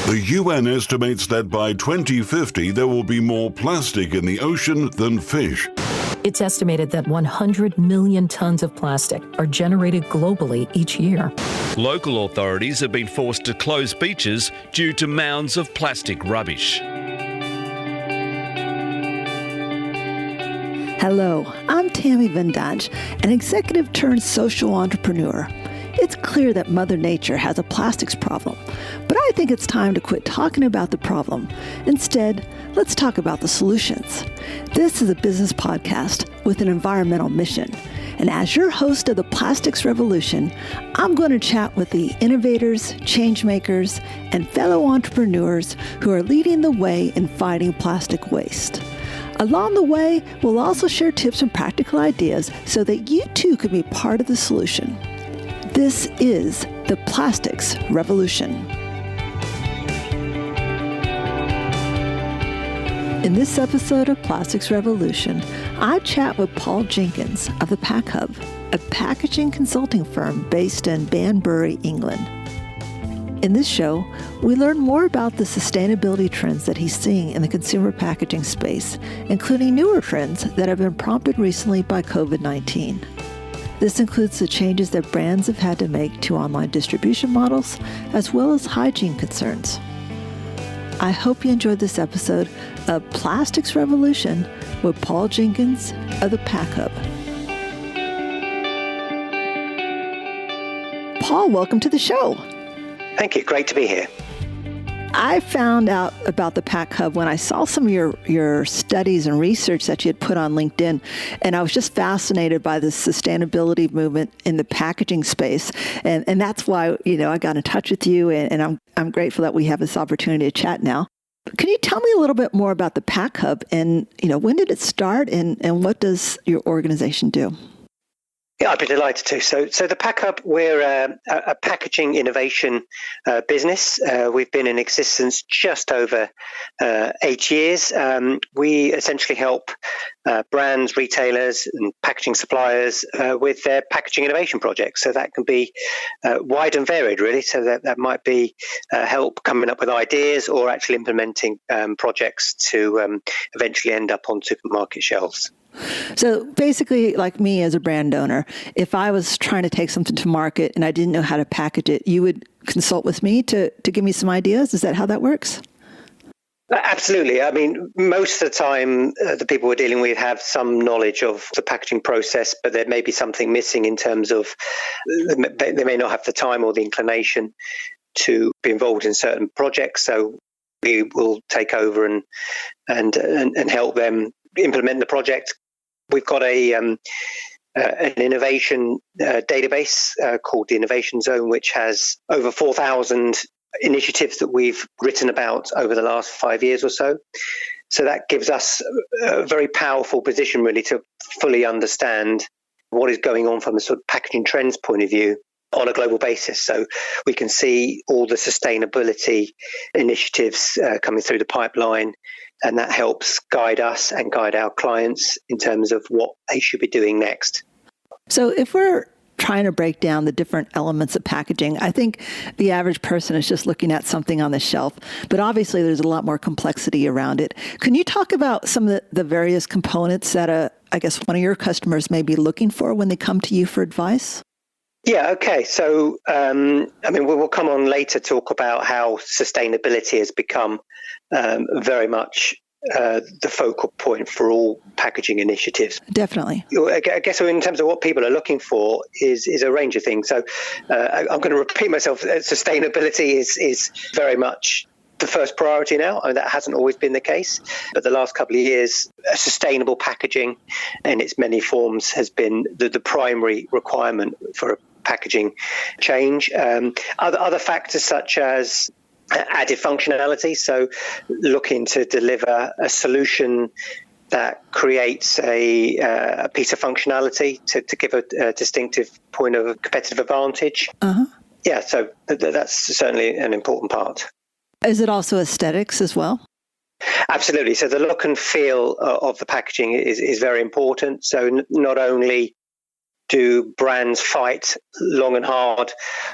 The UN estimates that by 2050 there will be more plastic in the ocean than fish. It's estimated that 100 million tons of plastic are generated globally each year. Local authorities have been forced to close beaches due to mounds of plastic rubbish. Hello, I'm Tammy Ven Dange, an executive turned social entrepreneur. It's clear that Mother Nature has a plastics problem, but I think it's time to quit talking about the problem. Instead, let's talk about the solutions. This is a business podcast with an environmental mission. And as your host of the Plastics Revolution, I'm going to chat with the innovators, change makers, and fellow entrepreneurs who are leading the way in fighting plastic waste. Along the way, we'll also share tips and practical ideas so that you too can be part of the solution. This is the Plastics Revolution. In this episode of Plastics Revolution, I chat with Paul Jenkins of ThePackHub, a packaging consulting firm based in Banbury, England. In this show, we learn more about the sustainability trends that he's seeing in the consumer packaging space, including newer trends that have been prompted recently by COVID-19. This includes the changes that brands have had to make to online distribution models, as well as hygiene concerns. I hope you enjoyed this episode of Plastics Revolution with Paul Jenkins of ThePackHub. Paul, welcome to the show. Thank you. Great to be here. I found out about ThePackHub when I saw some of your studies and research that you had put on LinkedIn, and I was just fascinated by the sustainability movement in the packaging space, and that's why I got in touch with you, and I'm grateful that we have this opportunity to chat now. Can you tell me a little bit more about ThePackHub, and when did it start, and what does your organization do? Yeah, I'd be delighted to. So ThePackHub, we're a packaging innovation business. We've been in existence just over 8 years. We essentially help brands, retailers, and packaging suppliers with their packaging innovation projects. So that can be wide and varied, really. So that might be help coming up with ideas or actually implementing projects to eventually end up on supermarket shelves. So basically, like me as a brand owner, if I was trying to take something to market and I didn't know how to package it, you would consult with me to give me some ideas? Is that how that works? Absolutely. I mean, most of the time, the people we're dealing with have some knowledge of the packaging process, but there may be something missing in terms of they may not have the time or the inclination to be involved in certain projects. So we will take over and help them implement the project. We've got an innovation database called the Innovation Zone, which has over 4,000 initiatives that we've written about over the last 5 years or so. So that gives us a very powerful position, really, to fully understand what is going on from a sort of packaging trends point of view on a global basis. So we can see all the sustainability initiatives coming through the pipeline, and that helps guide us and guide our clients in terms of what they should be doing next. So if we're trying to break down the different elements of packaging, I think the average person is just looking at something on the shelf, but obviously there's a lot more complexity around it. Can you talk about some of the various components that I guess one of your customers may be looking for when they come to you for advice? Yeah, okay. So, we'll come on later to talk about how sustainability has become very much the focal point for all packaging initiatives. Definitely. I guess in terms of what people are looking for is a range of things. So I'm going to repeat myself. Sustainability is very much the first priority now, and that hasn't always been the case. But the last couple of years, sustainable packaging in its many forms has been the primary requirement for a packaging change. Other factors such as added functionality, so looking to deliver a solution that creates a piece of functionality to give a distinctive point of competitive advantage. Uh-huh. Yeah, so that's certainly an important part. Is it also aesthetics as well? Absolutely. So the look and feel of the packaging is very important. So not only do brands fight long and hard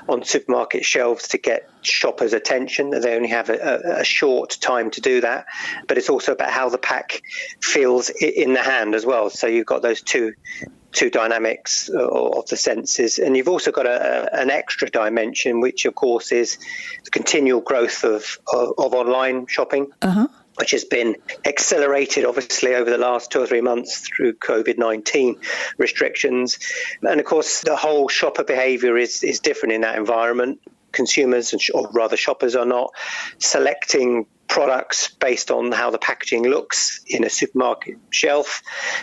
on supermarket shelves to get shoppers' attention. They only have a short time to do that. But it's also about how the pack feels in the hand as well. So you've got those two dynamics of the senses. And you've also got an extra dimension, which, of course, is the continual growth of online shopping. Which has been accelerated, obviously, over the last 2 or 3 months through COVID-19 restrictions. And, of course, the whole shopper behaviour is different in that environment. Consumers, or rather shoppers, are not selecting products based on how the packaging looks in a supermarket shelf.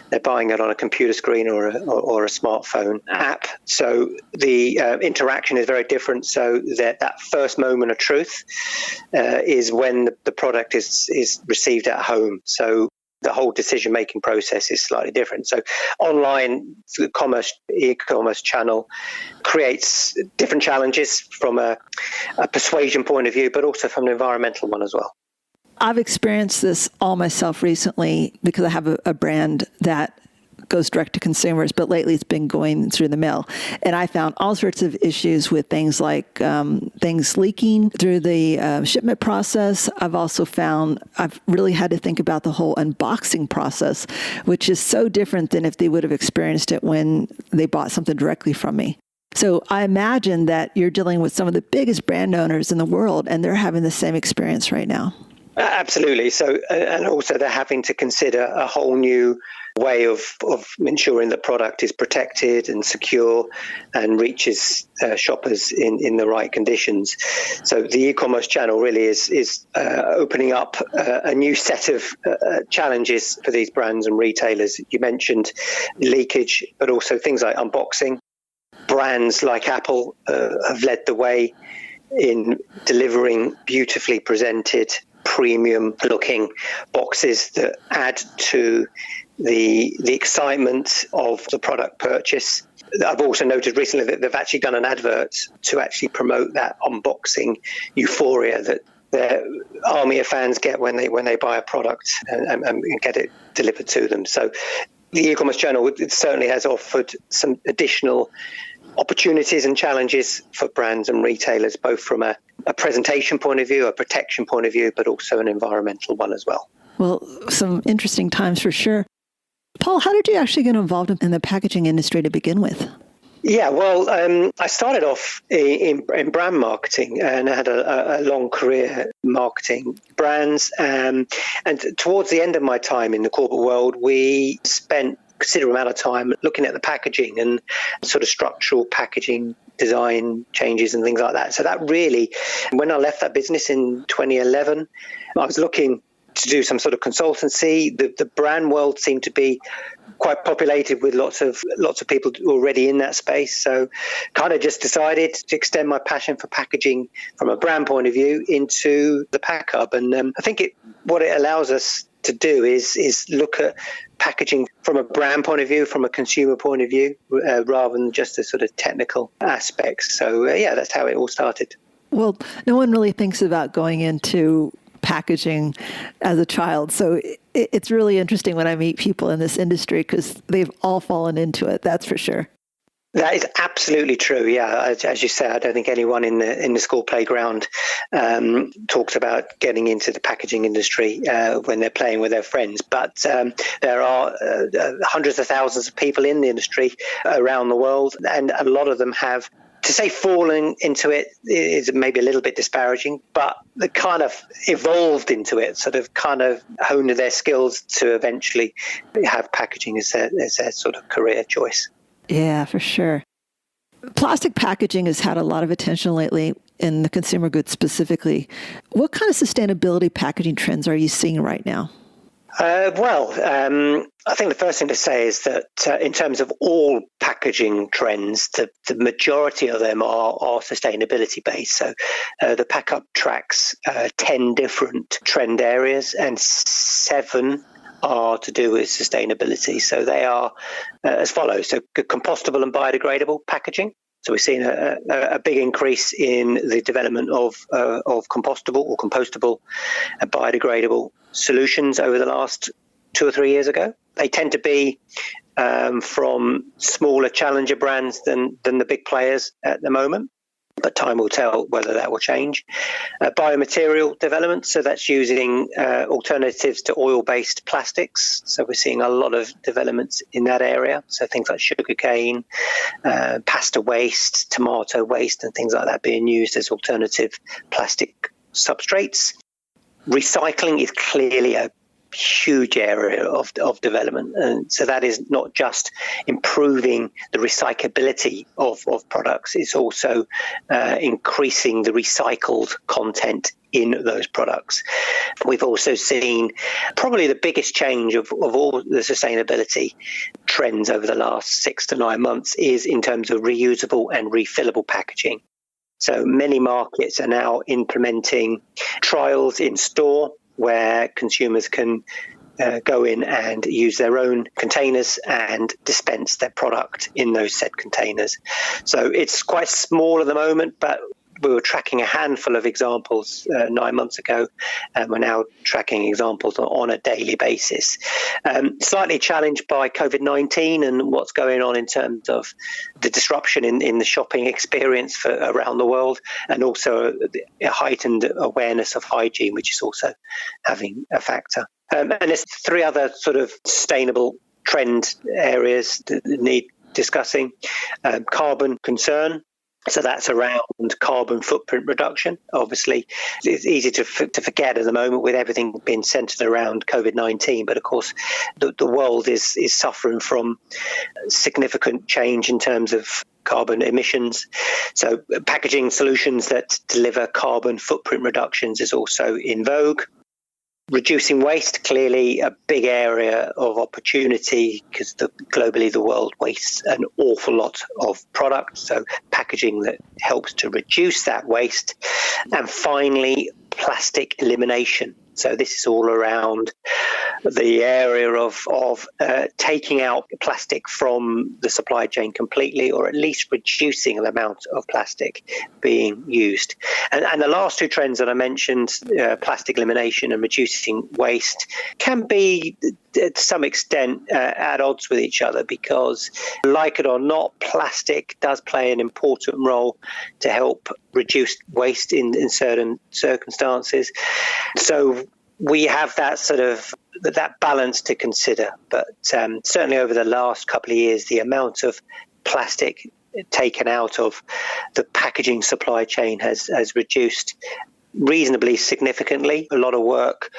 They're buying it on a computer screen or a smartphone app. So the interaction is very different. So that first moment of truth is when the product is received at home. So the whole decision-making process is slightly different. So online e-commerce channel creates different challenges from a persuasion point of view, but also from an environmental one as well. I've experienced this all myself recently because I have a brand that goes direct to consumers, but lately it's been going through the mail. And I found all sorts of issues with things like things leaking through the shipment process. I've also found I've really had to think about the whole unboxing process, which is so different than if they would have experienced it when they bought something directly from me. So I imagine that you're dealing with some of the biggest brand owners in the world, and they're having the same experience right now. Absolutely. So, and also they're having to consider a whole new way of ensuring the product is protected and secure and reaches shoppers in the right conditions. So the e-commerce channel really is opening up a new set of challenges for these brands and retailers. You mentioned leakage, but also things like unboxing. Brands like Apple have led the way in delivering beautifully presented, premium looking boxes that add to the excitement of the product purchase. I've also noted recently that they've actually done an advert to actually promote that unboxing euphoria that their army of fans get when they buy a product and get it delivered to them. So the e-commerce channel, it certainly has offered some additional opportunities and challenges for brands and retailers, both from a presentation point of view, a protection point of view, but also an environmental one as well. Well, some interesting times for sure. Paul, how did you actually get involved in the packaging industry to begin with? Yeah, well, I started off in brand marketing, and I had a long career marketing brands. And towards the end of my time in the corporate world, we spent a considerable amount of time looking at the packaging and sort of structural packaging design changes and things like that. So that really, when I left that business in 2011, I was looking to do some sort of consultancy. The brand world seemed to be quite populated with lots of people already in that space. So kind of just decided to extend my passion for packaging from a brand point of view into the PackHub. And I think what it allows us to do is look at packaging from a brand point of view, from a consumer point of view, rather than just the sort of technical aspects. So yeah, that's how it all started. Well, no one really thinks about going into packaging as a child. So it's really interesting when I meet people in this industry because they've all fallen into it. That's for sure. That is absolutely true. Yeah, as you say, I don't think anyone in the school playground talks about getting into the packaging industry when they're playing with their friends. But there are hundreds of thousands of people in the industry around the world, and a lot of them have. To say falling into it is maybe a little bit disparaging, but they kind of evolved into it, sort of kind of honed their skills to eventually have packaging as their sort of career choice. Yeah, for sure. Plastic packaging has had a lot of attention lately in the consumer goods specifically. What kind of sustainability packaging trends are you seeing right now? I think the first thing to say is that in terms of all packaging trends, the majority of them are sustainability based. So the PackHub tracks 10 different trend areas, and 7 are to do with sustainability. So they are as follows. So compostable and biodegradable packaging. So we've seen a big increase in the development of compostable or compostable and biodegradable solutions over the last 2 or 3 years ago. They tend to be from smaller challenger brands than the big players at the moment. But time will tell whether that will change. Biomaterial development, so that's using alternatives to oil-based plastics. So we're seeing a lot of developments in that area. So things like sugarcane, pasta waste, tomato waste, and things like that being used as alternative plastic substrates. Recycling is clearly a huge area of development, and so that is not just improving the recyclability of products, it's also increasing the recycled content in those products. We've also seen probably the biggest change of all the sustainability trends over the last 6 to 9 months is in terms of reusable and refillable packaging. So many markets are now implementing trials in store where consumers can go in and use their own containers and dispense their product in those said containers. So it's quite small at the moment, but we were tracking a handful of examples 9 months ago, and we're now tracking examples on a daily basis. Slightly challenged by COVID-19 and what's going on in terms of the disruption in the shopping experience around the world, and also a heightened awareness of hygiene, which is also having a factor. And there's 3 other sort of sustainable trend areas that need discussing. Carbon concern. So that's around carbon footprint reduction. Obviously, it's easy to forget at the moment with everything being centered around COVID-19. But of course, the world is suffering from significant change in terms of carbon emissions. So packaging solutions that deliver carbon footprint reductions is also in vogue. Reducing waste, clearly a big area of opportunity because globally the world wastes an awful lot of product. So packaging that helps to reduce that waste. And finally, plastic elimination. So this is all around the area of taking out plastic from the supply chain completely, or at least reducing the amount of plastic being used. And the last 2 trends that I mentioned, plastic elimination and reducing waste, can be to some extent at odds with each other because, like it or not, plastic does play an important role to help reduce waste in certain circumstances. So we have that sort of that balance to consider. But certainly over the last couple of years, the amount of plastic taken out of the packaging supply chain has reduced reasonably significantly. A lot of work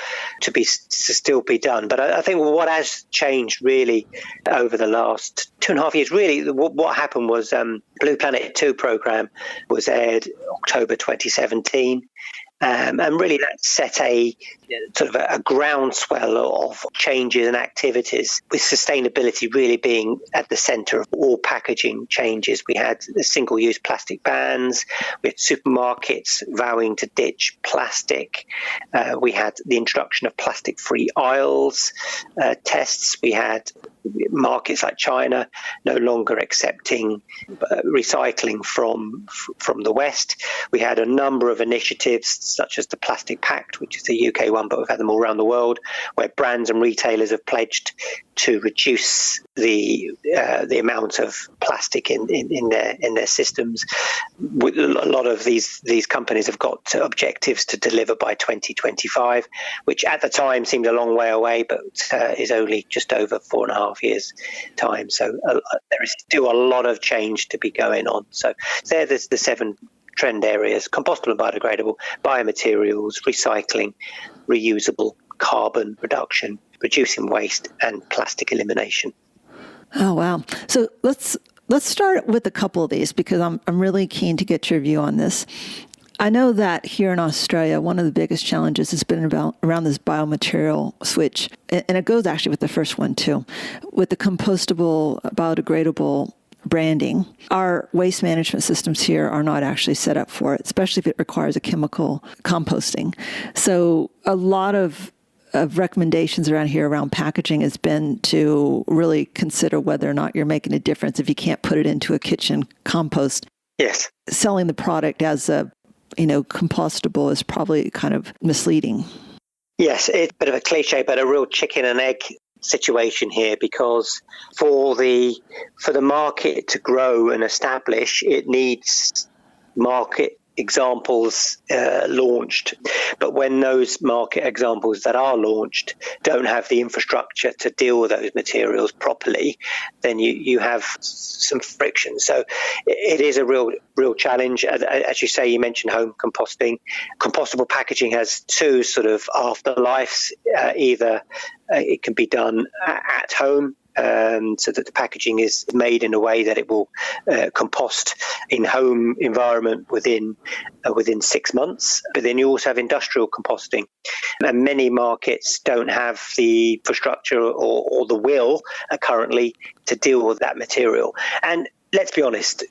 to still be done. But I think what has changed really over the last 2.5 years, really what happened was Blue Planet 2 program was aired October 2017. And really that set a sort of a groundswell of changes and activities, with sustainability really being at the centre of all packaging changes. We had the single-use plastic bans, we had supermarkets vowing to ditch plastic, we had the introduction of plastic-free aisles tests, we had markets like China no longer accepting recycling from the West. We had a number of initiatives such as the Plastic Pact, which is the UK one, but we've had them all around the world, where brands and retailers have pledged to reduce the amount of plastic in their systems. A lot of these companies have got objectives to deliver by 2025, which at the time seemed a long way away, but is only just over 4.5 years' time. So there is still a lot of change to be going on. So there's the 7 trend areas: compostable and biodegradable, biomaterials, recycling, reusable, carbon reduction, reducing waste, and plastic elimination. Oh, wow. So let's start with a couple of these because I'm really keen to get your view on this. I know that here in Australia, one of the biggest challenges has been around this biomaterial switch, and it goes actually with the first one too, with the compostable, biodegradable branding. Our waste management systems here are not actually set up for it, especially if it requires a chemical composting. So a lot of recommendations around here around packaging has been to really consider whether or not you're making a difference if you can't put it into a kitchen compost. Yes. Selling the product as a compostable is probably kind of misleading. Yes, it's a bit of a cliche, but a real chicken and egg situation here, because for the market to grow and establish, it needs market examples launched. But when those market examples that are launched don't have the infrastructure to deal with those materials properly, then you have some friction. So it is a real challenge. As you say, you mentioned home composting. Compostable packaging has two sort of afterlives. Either it can be done at home, so that the packaging is made in a way that it will compost in home environment within 6 months. But then you also have industrial composting, and many markets don't have the infrastructure or the will currently to deal with that material. And let's be honest,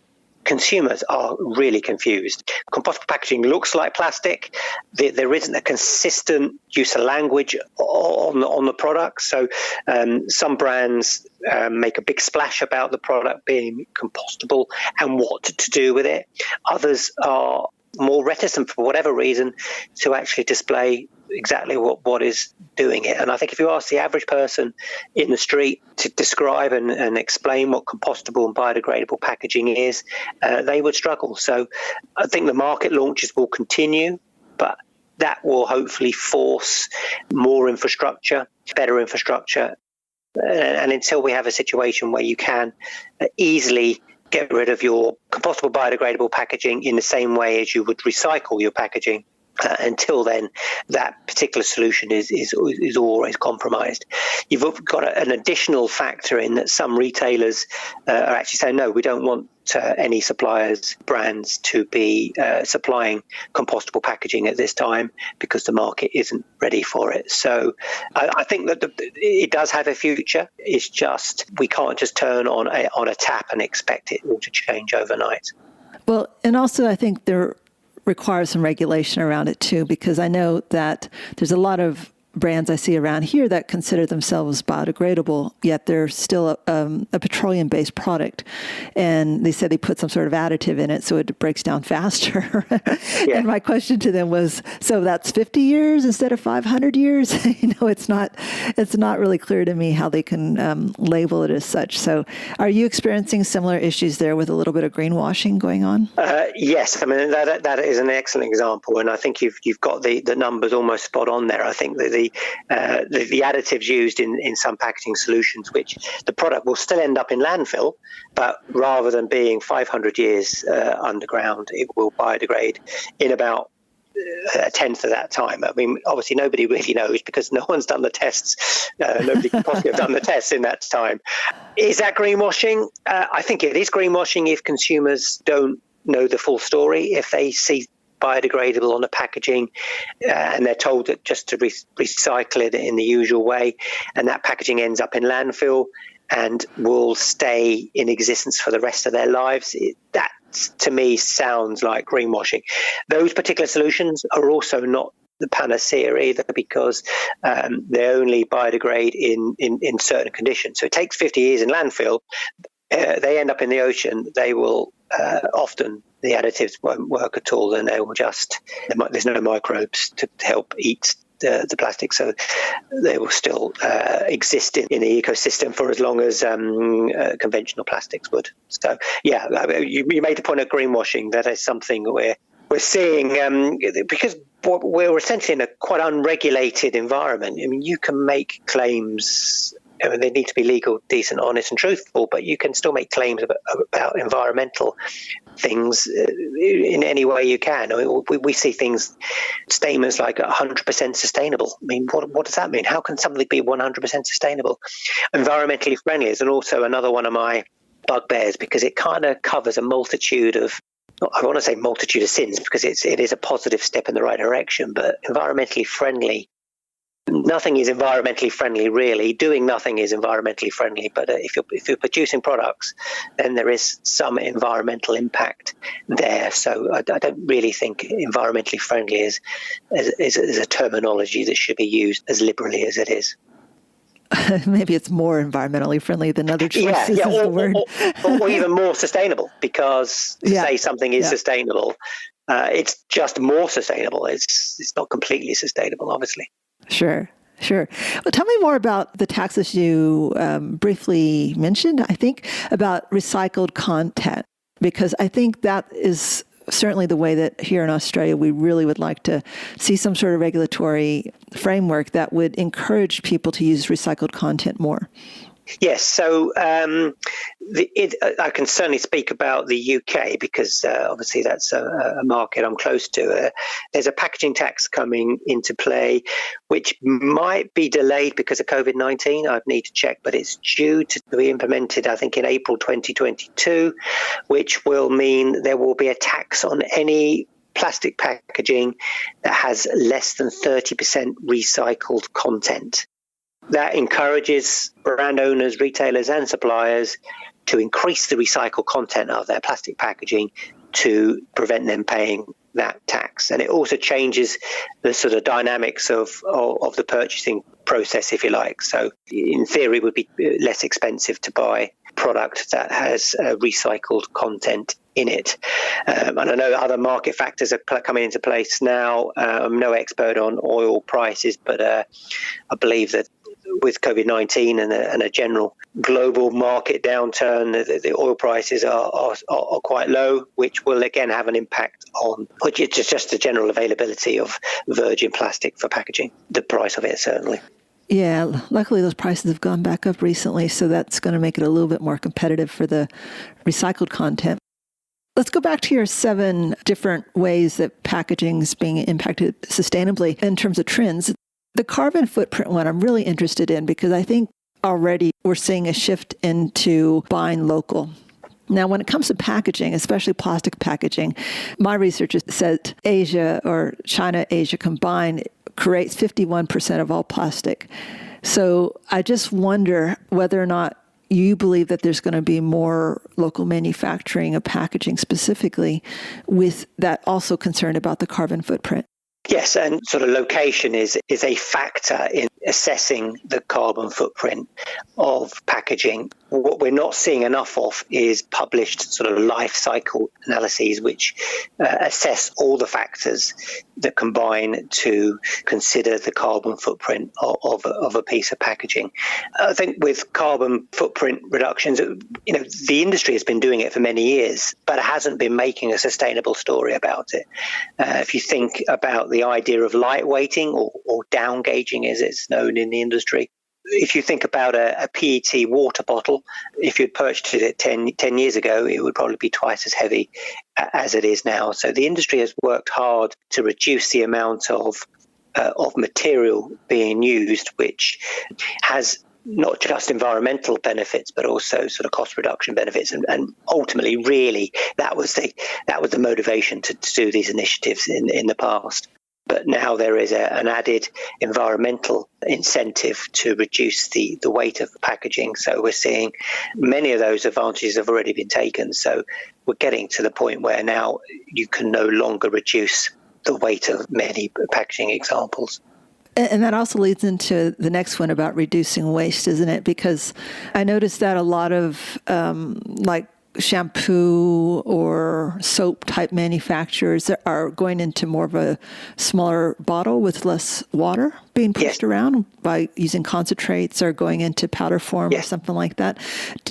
consumers are really confused. Compostable packaging looks like plastic. There isn't a consistent use of language on the product. So some brands make a big splash about the product being compostable and what to do with it. Others are more reticent, for whatever reason, to actually display exactly what is doing it. And I think if you ask the average person in the street to describe and explain what compostable and biodegradable packaging is, they would struggle. So I think the market launches will continue, but that will hopefully force more infrastructure, better infrastructure. And until we have a situation where you can easily get rid of your compostable biodegradable packaging in the same way as you would recycle your packaging, until then, that particular solution is always compromised. You've got an additional factor in that some retailers are actually saying, no, we don't want any suppliers, brands to be supplying compostable packaging at this time because the market isn't ready for it. So I think that it does have a future. It's just we can't just turn on a tap and expect it all to change overnight. Well, and also I think there requires some regulation around it too, because I know that there's a lot of brands I see around here that consider themselves biodegradable, yet they're still a petroleum-based product. And they said they put some sort of additive in it so it breaks down faster. Yeah. And my question to them was, so that's 50 years instead of 500 years? It's not really clear to me how they can label it as such. So are you experiencing similar issues there with a little bit of greenwashing going on? Yes, I mean, that is an excellent example. And I think you've got the numbers almost spot on there. I think that the additives used in some packaging solutions, which the product will still end up in landfill, but rather than being 500 years underground, it will biodegrade in about a tenth of that time. I mean, obviously nobody really knows because no one's done the tests. Nobody can possibly have done the tests in that time. Is that greenwashing? I think it is greenwashing if consumers don't know the full story. If they see biodegradable on the packaging and they're told that just to recycle it in the usual way, and that packaging ends up in landfill and will stay in existence for the rest of their lives, that to me sounds like greenwashing. Those particular solutions are also not the panacea either, because they only biodegrade in certain conditions. So it takes 50 years in landfill, they end up in the ocean, they will often, the additives won't work at all, and they will there's no microbes to help eat the plastic, so they will still exist in the ecosystem for as long as conventional plastics would. So, yeah, you made the point of greenwashing. That is something we're seeing because we're essentially in a quite unregulated environment. I mean, you can make claims. I mean, they need to be legal, decent, honest, and truthful, but you can still make claims about environmental things in any way you can. I mean, we see statements like 100% sustainable. I mean, what does that mean? How can something be 100% sustainable? Environmentally friendly is also another one of my bugbears, because it kind of covers a multitude of, I want to say multitude of sins, because it is a positive step in the right direction, but environmentally friendly. Nothing is environmentally friendly, really. Doing nothing is environmentally friendly. But if you're producing products, then there is some environmental impact there. So I don't really think environmentally friendly is a terminology that should be used as liberally as it is. Maybe it's more environmentally friendly than other choices. Or even more sustainable, because to say something is sustainable, it's just more sustainable. It's not completely sustainable, obviously. Sure. Sure. Well, tell me more about the taxes you briefly mentioned, I think, about recycled content, because I think that is certainly the way that here in Australia we really would like to see some sort of regulatory framework that would encourage people to use recycled content more. Yes, so I can certainly speak about the UK because obviously that's a market I'm close to. There's a packaging tax coming into play, which might be delayed because of COVID-19. I'd need to check, but it's due to be implemented, I think, in April 2022, which will mean there will be a tax on any plastic packaging that has less than 30% recycled content. That encourages brand owners, retailers and suppliers to increase the recycled content of their plastic packaging to prevent them paying that tax. And it also changes the sort of dynamics of the purchasing process, if you like. So in theory, it would be less expensive to buy product that has recycled content in it. And I know other market factors are coming into place now. I'm no expert on oil prices, but I believe that with COVID-19 and a general global market downturn, the oil prices are quite low, which will again have an impact on which is just the general availability of virgin plastic for packaging, the price of it certainly. Yeah, luckily those prices have gone back up recently, so that's going to make it a little bit more competitive for the recycled content. Let's go back to your 7 different ways that packaging is being impacted sustainably in terms of trends. The carbon footprint one I'm really interested in because I think already we're seeing a shift into buying local. Now, when it comes to packaging, especially plastic packaging, my research has said Asia or China, Asia combined creates 51% of all plastic. So I just wonder whether or not you believe that there's going to be more local manufacturing of packaging specifically with that also concerned about the carbon footprint. Yes, and sort of location is a factor in assessing the carbon footprint of packaging. What we're not seeing enough of is published sort of life cycle analyses which assess all the factors that combine to consider the carbon footprint of a piece of packaging. I think with carbon footprint reductions, the industry has been doing it for many years, but it hasn't been making a sustainable story about it. If you think about the idea of lightweighting or down gauging, as it's known in the industry, if you think about a PET water bottle, if you'd purchased it 10 years ago, it would probably be twice as heavy as it is now. So the industry has worked hard to reduce the amount of material being used, which has not just environmental benefits, but also sort of cost reduction benefits. And ultimately, really, that was the motivation to do these initiatives in the past. But now there is an added environmental incentive to reduce the weight of packaging. So we're seeing many of those advantages have already been taken. So we're getting to the point where now you can no longer reduce the weight of many packaging examples. And that also leads into the next one about reducing waste, isn't it? Because I noticed that a lot of like shampoo or soap type manufacturers are going into more of a smaller bottle with less water being pushed around by using concentrates or going into powder form or something like that.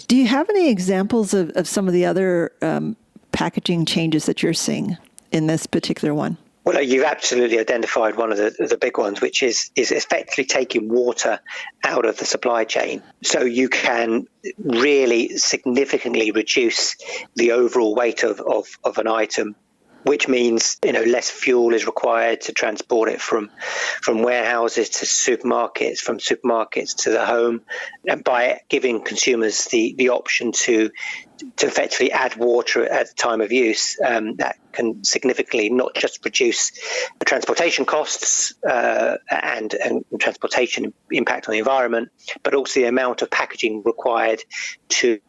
Do you have any examples of some of the other packaging changes that you're seeing in this particular one? Well, you've absolutely identified one of the big ones, which is effectively taking water out of the supply chain. So you can really significantly reduce the overall weight of an item, which means less fuel is required to transport it from warehouses to supermarkets, from supermarkets to the home. And by giving consumers the option to effectively add water at the time of use, that can significantly not just reduce the transportation costs and transportation impact on the environment, but also the amount of packaging required to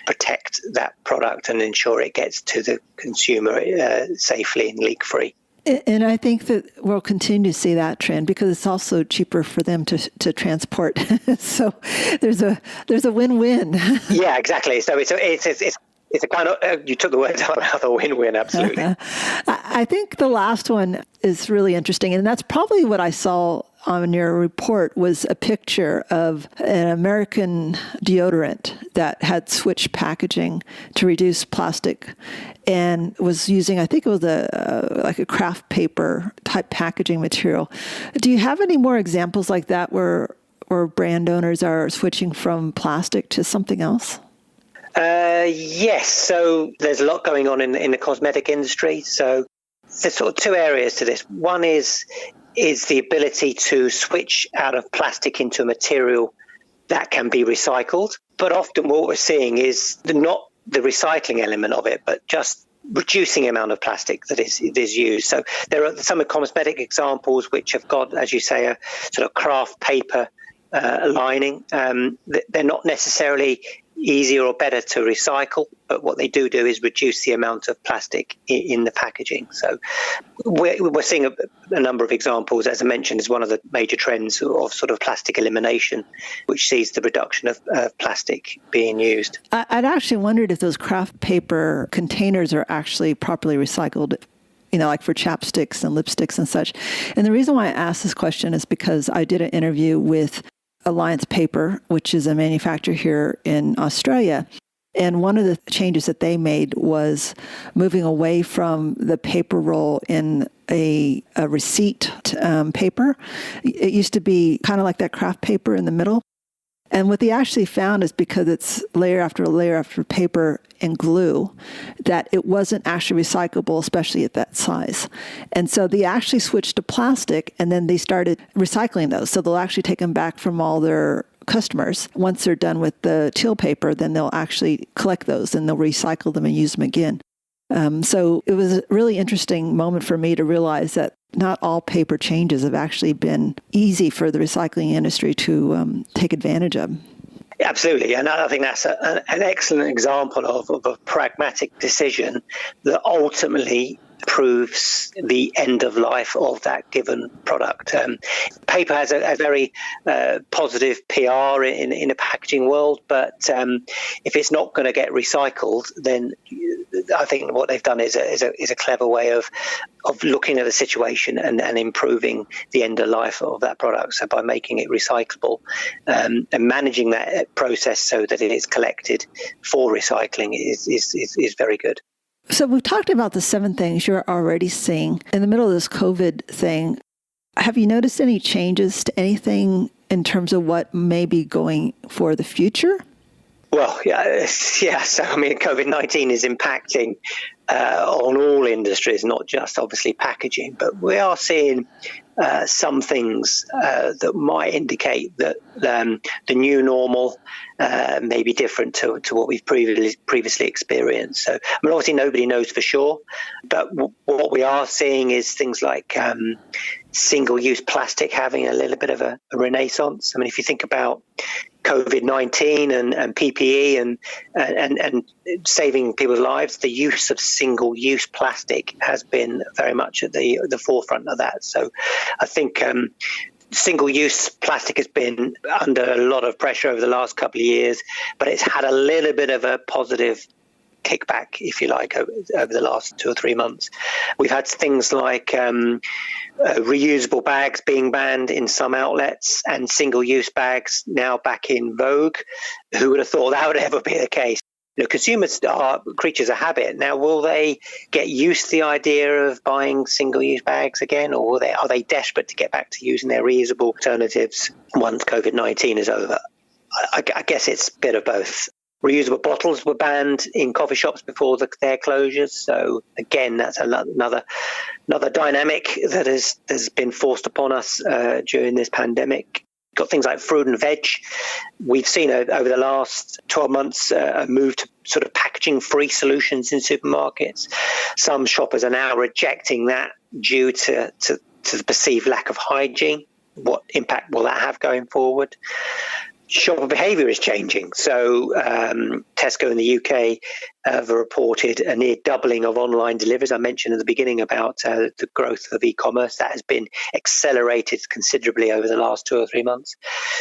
protect that product and ensure it gets to the consumer safely and leak-free. And I think that we'll continue to see that trend because it's also cheaper for them to transport. So there's a win-win. Yeah, exactly. So it's a kind of, you took the words out of the win-win, absolutely. I think the last one is really interesting, and that's probably what I saw on your report was a picture of an American deodorant that had switched packaging to reduce plastic and was using, I think it was like a craft paper type packaging material. Do you have any more examples like that where brand owners are switching from plastic to something else? Yes. So there's a lot going on in the cosmetic industry. So there's sort of two areas to this. One is the ability to switch out of plastic into a material that can be recycled. But often what we're seeing is not the recycling element of it, but just reducing the amount of plastic that is used. So there are some cosmetic examples which have got, as you say, a sort of craft paper lining. They're not necessarily easier or better to recycle, but what they do is reduce the amount of plastic in the packaging. So we're seeing a number of examples. As I mentioned, is one of the major trends of sort of plastic elimination, which sees the reduction of plastic being used. I'd actually wondered if those craft paper containers are actually properly recycled, like for chapsticks and lipsticks and such. And the reason why I asked this question is because I did an interview with Alliance Paper, which is a manufacturer here in Australia. And one of the changes that they made was moving away from the paper roll in a receipt paper. It used to be kind of like that craft paper in the middle. And what they actually found is because it's layer after layer after paper and glue, that it wasn't actually recyclable, especially at that size. And so they actually switched to plastic, and then they started recycling those. So they'll actually take them back from all their customers. Once they're done with the teal paper, then they'll actually collect those and they'll recycle them and use them again. So it was a really interesting moment for me to realize that not all paper changes have actually been easy for the recycling industry to take advantage of. Absolutely. And I think that's an excellent example of a pragmatic decision that ultimately proves the end of life of that given product. Paper has a very positive PR in the packaging world, but if it's not going to get recycled, then I think what they've done is a clever way of looking at the situation and improving the end of life of that product. So by making it recyclable and managing that process so that it is collected for recycling is very good. So we've talked about the 7 things you're already seeing. In the middle of this COVID thing, have you noticed any changes to anything in terms of what may be going for the future? Well, yeah. So, I mean, COVID-19 is impacting on all industries, not just obviously packaging, but we are seeing some things that might indicate that the new normal may be different to what we've previously experienced. So, I mean, obviously nobody knows for sure, but what we are seeing is things like single-use plastic having a little bit of a renaissance. I mean, if you think about COVID-19 and PPE and saving people's lives, the use of single-use plastic has been very much at the forefront of that. So I think single-use plastic has been under a lot of pressure over the last couple of years, but it's had a little bit of a positive kickback, if you like, over the last 2 or 3 months. We've had things like reusable bags being banned in some outlets and single-use bags now back in vogue. Who would have thought that would ever be the case? Consumers are creatures of habit. Now, will they get used to the idea of buying single-use bags again, or are they desperate to get back to using their reusable alternatives once COVID-19 is over? I guess it's a bit of both. Reusable bottles were banned in coffee shops before their closures. So again, that's another dynamic that has been forced upon us during this pandemic. Got things like fruit and veg. We've seen over the last 12 months a move to sort of packaging-free solutions in supermarkets. Some shoppers are now rejecting that due to the perceived lack of hygiene. What impact will that have going forward? Shopper behaviour is changing. So Tesco in the UK have reported a near doubling of online deliveries. I mentioned at the beginning about the growth of e-commerce. That has been accelerated considerably over the last 2 or 3 months.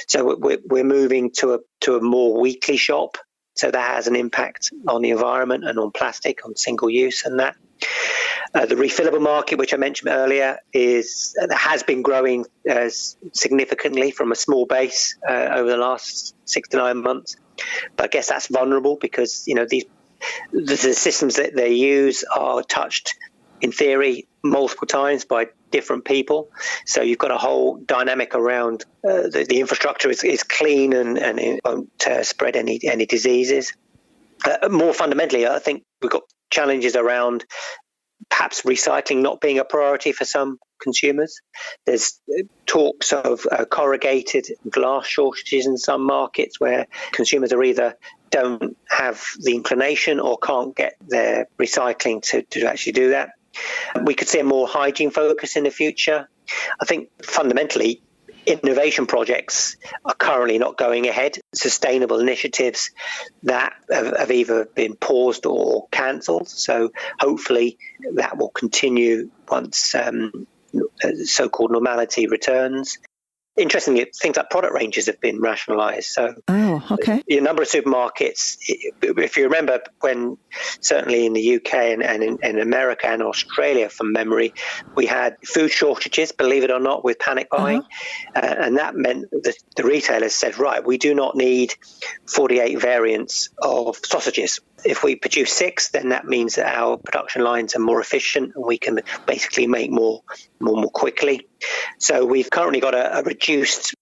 So we're moving to a more weekly shop. So that has an impact on the environment and on plastic, on single use and that. The refillable market, which I mentioned earlier, has been growing significantly from a small base over the last 6 to 9 months. But I guess that's vulnerable because the systems that they use are touched, in theory, multiple times by different people. So you've got a whole dynamic around the infrastructure is clean and it won't spread any diseases. More fundamentally, I think we've got challenges around perhaps recycling not being a priority for some consumers. There's talks of corrugated glass shortages in some markets where consumers are either don't have the inclination or can't get their recycling to actually do that. We could see a more hygiene focus in the future. I think fundamentally, innovation projects are currently not going ahead. Sustainable initiatives that have either been paused or cancelled. So hopefully that will continue once so-called normality returns. Interestingly, things like product ranges have been rationalised. So, okay. A number of supermarkets, if you remember when, certainly in the UK and in America and Australia from memory, we had food shortages, believe it or not, with panic buying. And that meant that the retailers said, right, we do not need 48 variants of sausages. If we produce 6, then that means that our production lines are more efficient and we can basically make more quickly. So we've currently got a reduced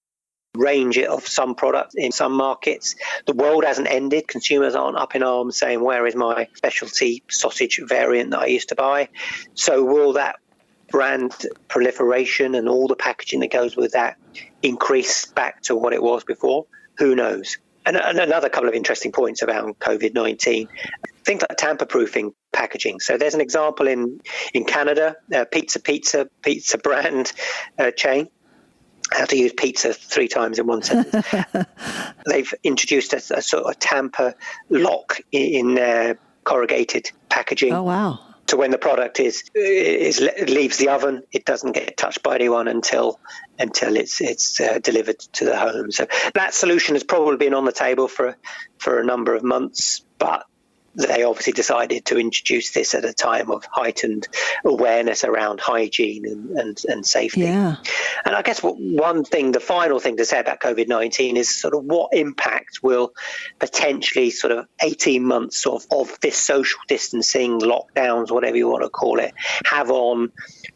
range of some products in some markets. The world hasn't ended. Consumers aren't up in arms saying, where is my specialty sausage variant that I used to buy? So will that brand proliferation and all the packaging that goes with that increase back to what it was before? Who knows? And another couple of interesting points around COVID-19, things like tamper-proofing packaging. So there's an example in Canada, pizza brand chain. How to use pizza 3 times in one sentence. They've introduced a sort of tamper lock in their corrugated packaging. Oh, wow. So when the product leaves the oven, it doesn't get touched by anyone until it's delivered to the home. So that solution has probably been on the table for a number of months, but they obviously decided to introduce this at a time of heightened awareness around hygiene and safety. Yeah. And I guess the final thing to say about COVID-19 is sort of what impact will potentially sort of 18 months of this social distancing, lockdowns, whatever you want to call it, have on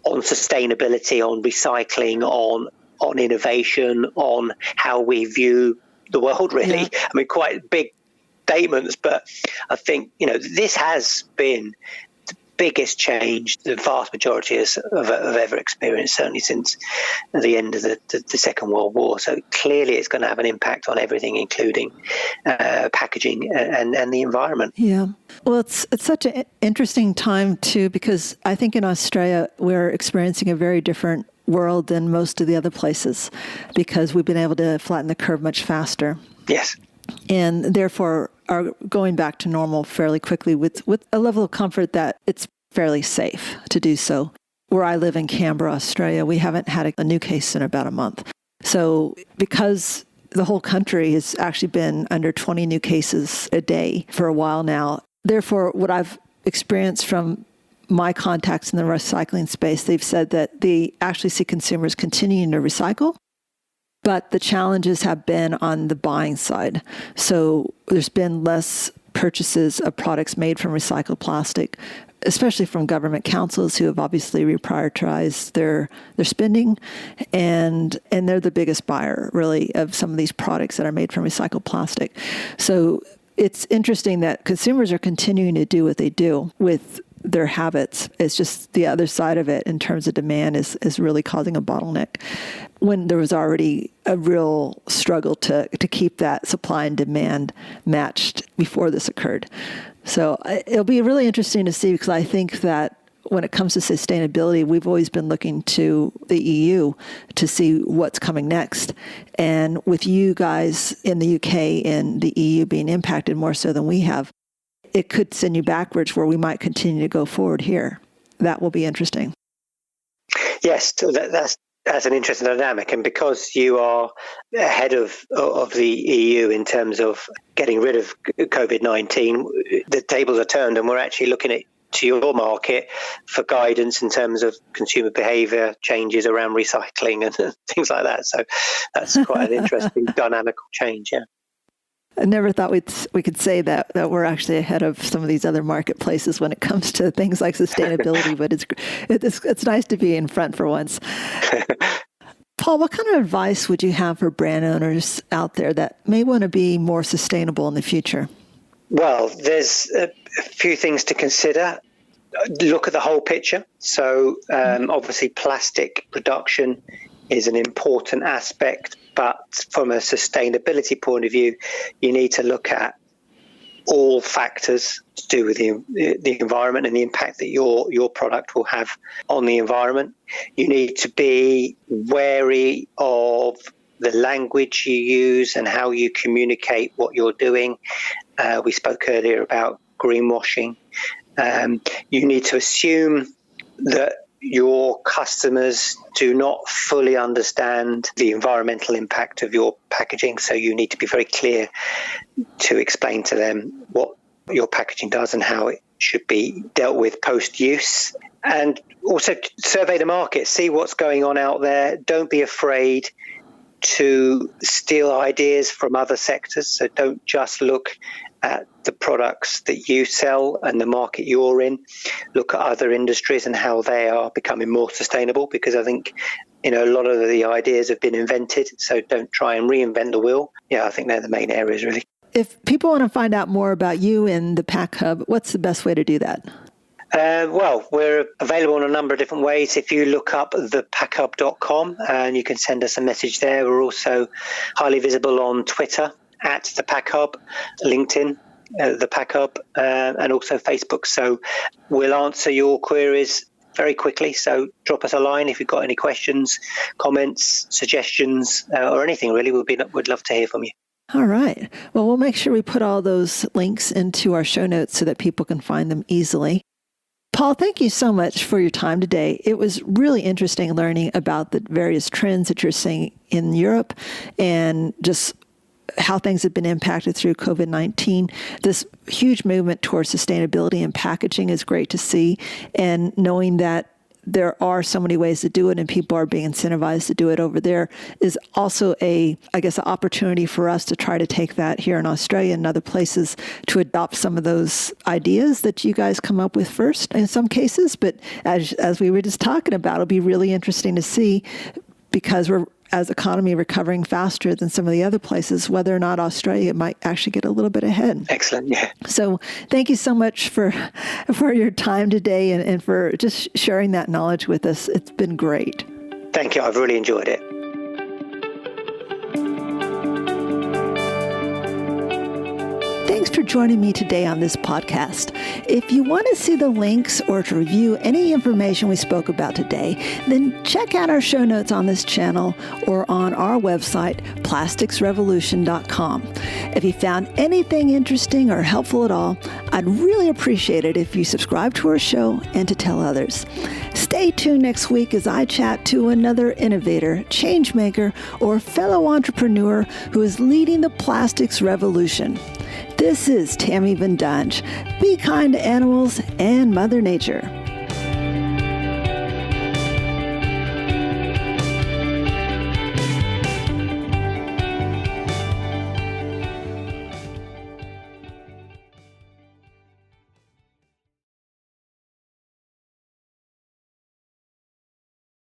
sustainability, on recycling, on innovation, on how we view the world, really. Yeah. I mean, quite big statements, but I think this has been the biggest change the vast majority have ever experienced, certainly since the end of the Second World War. So clearly it's going to have an impact on everything, including packaging and the environment. Yeah. Well, it's such an interesting time too, because I think in Australia we're experiencing a very different world than most of the other places because we've been able to flatten the curve much faster. Yes. And therefore are going back to normal fairly quickly with a level of comfort that it's fairly safe to do so. Where I live in Canberra, Australia, we haven't had a new case in about a month. So because the whole country has actually been under 20 new cases a day for a while now, therefore what I've experienced from my contacts in the recycling space, they've said that they actually see consumers continuing to recycle. But the challenges have been on the buying side. So there's been less purchases of products made from recycled plastic, especially from government councils who have obviously reprioritized their spending. And they're the biggest buyer, really, of some of these products that are made from recycled plastic. So it's interesting that consumers are continuing to do what they do with their habits. It's just the other side of it in terms of demand is really causing a bottleneck when there was already a real struggle to keep that supply and demand matched before this occurred. So it'll be really interesting to see, because I think that when it comes to sustainability, we've always been looking to the EU to see what's coming next. And with you guys in the UK and the EU being impacted more so than we have, it could send you backwards where we might continue to go forward here. That will be interesting. Yes, that's an interesting dynamic. And because you are ahead of the EU in terms of getting rid of COVID-19, the tables are turned and we're actually looking at to your market for guidance in terms of consumer behavior changes around recycling and things like that. So that's quite an interesting dynamical change. Yeah. I never thought we could say that we're actually ahead of some of these other marketplaces when it comes to things like sustainability, but it's nice to be in front for once. Paul, what kind of advice would you have for brand owners out there that may want to be more sustainable in the future? Well, there's a few things to consider. Look at the whole picture. So obviously plastic reduction is an important aspect, but from a sustainability point of view, you need to look at all factors to do with the environment and the impact that your product will have on the environment. You need to be wary of the language you use and how you communicate what you're doing. We spoke earlier about greenwashing. You need to assume that your customers do not fully understand the environmental impact of your packaging, so you need to be very clear to explain to them what your packaging does and how it should be dealt with post-use. And also survey the market, see what's going on out there. Don't be afraid to steal ideas from other sectors, so don't just look at the products that you sell and the market you're in. Look at other industries and how they are becoming more sustainable, because I think a lot of the ideas have been invented, so don't try and reinvent the wheel. Yeah, I think they're the main areas really. If people want to find out more about you and the PackHub, what's the best way to do that? Well, we're available in a number of different ways. If you look up thePackHub.com, and you can send us a message there. We're also highly visible on Twitter at ThePackHub, LinkedIn, ThePackHub, and also Facebook. So we'll answer your queries very quickly. So drop us a line if you've got any questions, comments, suggestions, or anything really. We'd love to hear from you. All right. Well, we'll make sure we put all those links into our show notes so that people can find them easily. Paul, thank you so much for your time today. It was really interesting learning about the various trends that you're seeing in Europe and just how things have been impacted through COVID-19. This huge movement towards sustainability and packaging is great to see. And knowing that there are so many ways to do it and people are being incentivized to do it over there is also an opportunity for us to try to take that here in Australia and other places to adopt some of those ideas that you guys come up with first in some cases. But as we were just talking about, it'll be really interesting to see, because we're as economy recovering faster than some of the other places, whether or not Australia might actually get a little bit ahead. Excellent, yeah. So thank you so much for your time today and for just sharing that knowledge with us. It's been great. Thank you. I've really enjoyed it. Thanks for joining me today on this podcast. If you want to see the links or to review any information we spoke about today, then check out our show notes on this channel or on our website, plasticsrevolution.com. If you found anything interesting or helpful at all, I'd really appreciate it if you subscribe to our show and to tell others. Stay tuned next week as I chat to another innovator, change maker, or fellow entrepreneur who is leading the plastics revolution. This is Tammy Ven Dange. Be kind to animals and Mother Nature.